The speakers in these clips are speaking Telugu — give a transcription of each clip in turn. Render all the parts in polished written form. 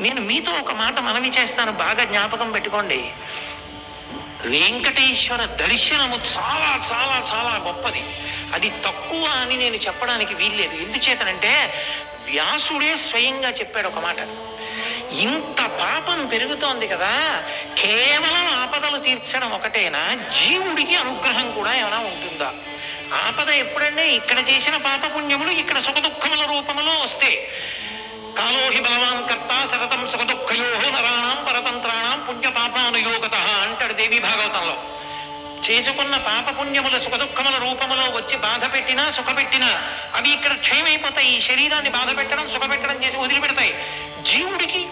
నేను మీతో ఒక మాట మనవి చేస్తాను, బాగా జ్ఞాపకం పెట్టుకోండి. వెంకటేశ్వర దర్శనము చాలా చాలా చాలా గొప్పది. అది తక్కువ అని నేను చెప్పడానికి వీల్లేదు. ఎందుచేతనంటే వ్యాసుడే స్వయంగా చెప్పాడు ఒక మాట. ఇంత పాపం పెరుగుతోంది కదా, కేవలం ఆపదలు తీర్చడం ఒకటేనా, జీవుడికి అనుగ్రహం కూడా ఏమైనా ఉంటుందా? ఆపద ఎప్పుడంటే ఇక్కడ చేసిన పాపపుణ్యములు ఇక్కడ సుఖదుఖముల రూపములో వస్తే. కాలోహి బలవాన్ కర్త సతతం సుఖదుఃఖయోహో నరాణం పరతంత్రాణం పుణ్య పాపానుయోగత అంటాడు దేవి భాగవతంలో. చేసుకున్న పాపపుణ్యముల సుఖదుఖముల రూపములో వచ్చి బాధ పెట్టినా సుఖపెట్టినా అవి ఇక్కడ క్షయమైపోతాయి. ఈ శరీరాన్ని బాధ పెట్టడం సుఖపెట్టడం చేసి వదిలిపెడతాయి. జీవుడికి,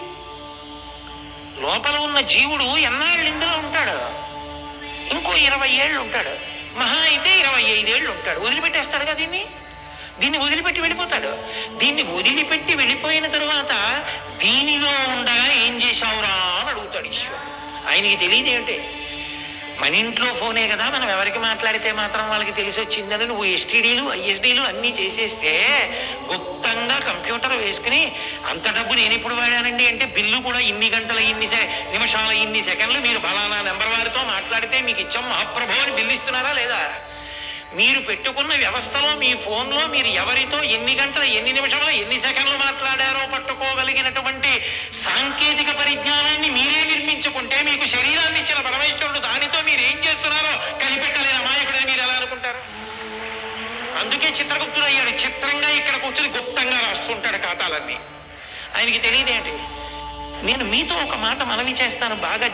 లోపల ఉన్న జీవుడు ఎన్నాళ్ళు ఇందులో ఉంటాడు? ఇంకో 20 ఏళ్ళు ఉంటాడు, మహా అయితే 25 ఏళ్ళు ఉంటాడు. వదిలిపెట్టేస్తాడుగా దీన్ని వదిలిపెట్టి వెళ్ళిపోతాడు. దీన్ని వదిలిపెట్టి వెళ్ళిపోయిన తరువాత దీనిలో ఉండగా ఏం చేశావురా అని అడుగుతాడు ఈశ్వరుడు. ఆయనకి తెలియదేంటే, మన ఇంట్లో ఫోనే కదా, మనం ఎవరికి మాట్లాడితే మాత్రం వాళ్ళకి తెలిసి వచ్చిందని నువ్వు ఎస్టీడీలు ఐఎస్డీలు అన్నీ చేసేస్తే గుప్తంగా కంప్యూటర్ వేసుకుని అంత డబ్బు నేను ఎప్పుడు వాడానండి అంటే బిల్లు కూడా ఇన్ని గంటల ఇన్ని నిమిషాల ఇన్ని సెకండ్లు మీరు ఫలానా నెంబర్ వారితో మాట్లాడితే మీకు ఇచ్చాం మహాప్రభు అని బిల్లు ఇస్తున్నారా లేదా? మీరు పెట్టుకున్న వ్యవస్థలో మీ ఫోన్లో మీరు ఎవరితో ఎన్ని గంటల ఎన్ని నిమిషాలు ఎన్ని సెకండ్లు మాట్లాడారో పట్టుకోగలిగినటువంటి సాంకేతిక పరిజ్ఞానాన్ని మీరే నిర్మించుకుంటే మీకు శరీరాన్ని ఇచ్చిన పరమేశ్వరుడు దానితో మీరు ఏం చేస్తున్నారో కనిపెట్టలేని అమాయకుడని మీరు ఎలా అనుకుంటారు? అందుకే చిత్రగుప్తుడు అయ్యాడు. చిత్రంగా ఇక్కడ కూర్చొని గుప్తంగా రాస్తుంటాడు ఖాతాలన్నీ. ఆయనకి తెలియదేంటి? నేను మీతో ఒక మాట మనవి చేస్తాను, బాగా